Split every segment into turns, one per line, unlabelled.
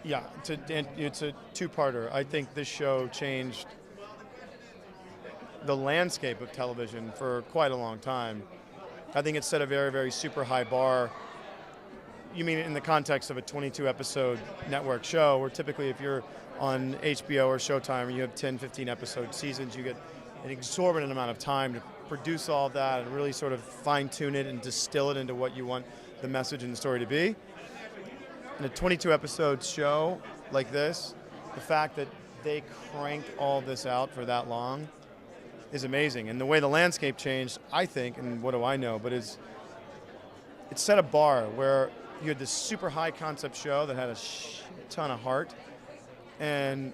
Yeah, it's a two-parter. I think this show changed the landscape of television for quite a long time. I think it set a very, very super high bar. You mean in the context of a 22-episode network show, where typically if you're on HBO or Showtime and you have 10, 15-episode seasons, you get an exorbitant amount of time to produce all of that and really sort of fine-tune it and distill it into what you want the message and the story to be. In a 22-episode show like this, the fact that they cranked all this out for that long is amazing. And the way the landscape changed, I think, and what do I know, but it set a bar where you had this super high concept show that had a ton of heart and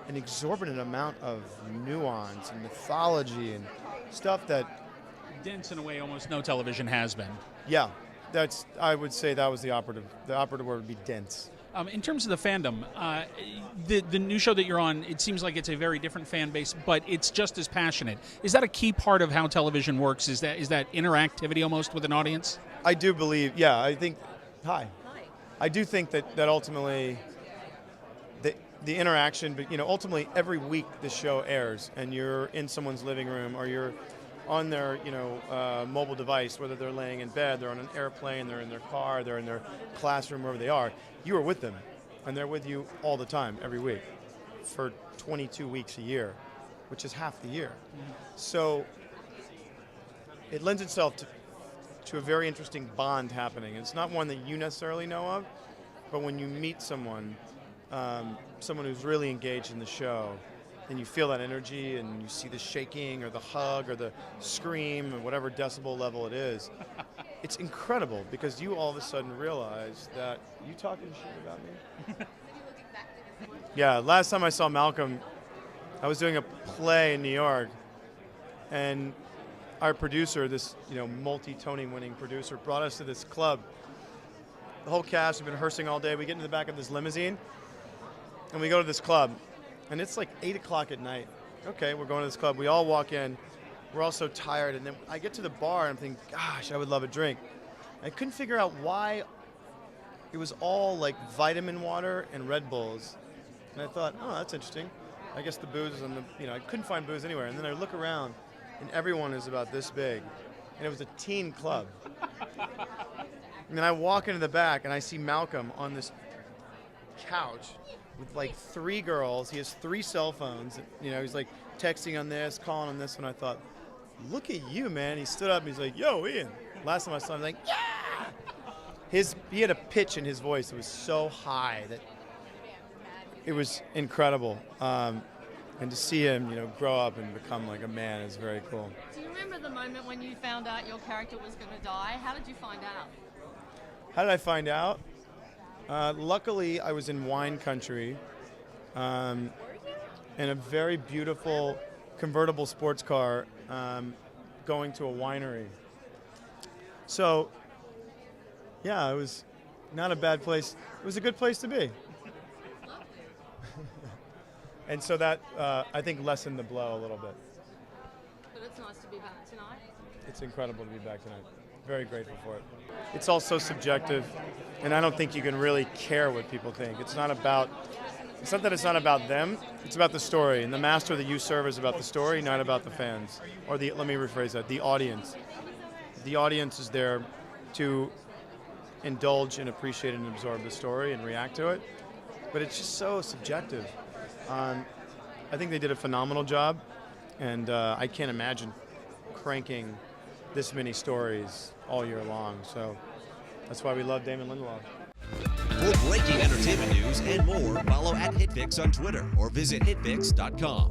an exorbitant amount of nuance and mythology and stuff that...
dense in a way almost no television has been.
Yeah. I would say that was the operative. The operative word would be dense.
In terms of the fandom, the new show that you're on, it seems like it's a very different fan base, but it's just as passionate. Is that a key part of how television works? Is that interactivity almost with an audience?
I do believe, yeah. I think, hi. I do think that ultimately the interaction, but ultimately every week the show airs, and you're in someone's living room or you're on their mobile device, whether they're laying in bed, they're on an airplane, they're in their car, they're in their classroom, wherever they are, you are with them. And they're with you all the time, every week, for 22 weeks a year, which is half the year. Mm-hmm. So it lends itself to a very interesting bond happening. It's not one that you necessarily know of, but when you meet someone who's really engaged in the show, and you feel that energy, and you see the shaking or the hug or the scream or whatever decibel level it is, it's incredible because you all of a sudden realize that you talking shit about me. Yeah, last time I saw Malcolm, I was doing a play in New York, and our producer, this multi-Tony winning producer, brought us to this club. The whole cast have been rehearsing all day. We get into the back of this limousine, and we go to this club. And it's like 8 o'clock at night. Okay, we're going to this club. We all walk in. We're all so tired. And then I get to the bar and I'm thinking, gosh, I would love a drink. I couldn't figure out why it was all like vitamin water and Red Bulls. And I thought, oh, that's interesting. I guess the booze is on the, I couldn't find booze anywhere. And then I look around and everyone is about this big. And it was a teen club. And then I walk into the back and I see Malcolm on this couch with like 3 girls. He has 3 cell phones. He's like texting on this, calling on this, and I thought, look at you, man. He stood up and he's like, yo, Ian. Last time I saw him, like, yeah! He had a pitch in his voice that was so high that it was incredible. And to see him, grow up and become like a man is very cool.
Do you remember the moment when you found out your character was going to die? How did you find out?
How did I find out? Luckily, I was in wine country in a very beautiful convertible sports car going to a winery. So, yeah, it was not a bad place. It was a good place to be. And so that, I think, lessened the blow a little bit.
But it's nice to be back tonight.
It's incredible to be back tonight. Very grateful for it. It's all so subjective, and I don't think you can really care what people think. It's not that it's not about them, it's about the story. And the master that you serve is about the story, not about the fans. Or let me rephrase that, the audience. The audience is there to indulge and appreciate and absorb the story and react to it. But it's just so subjective. I think they did a phenomenal job, and I can't imagine cranking this many stories all year long. So that's why we love Damon Lindelof.
For breaking entertainment news and more, follow @HitFix on Twitter or visit hitfix.com.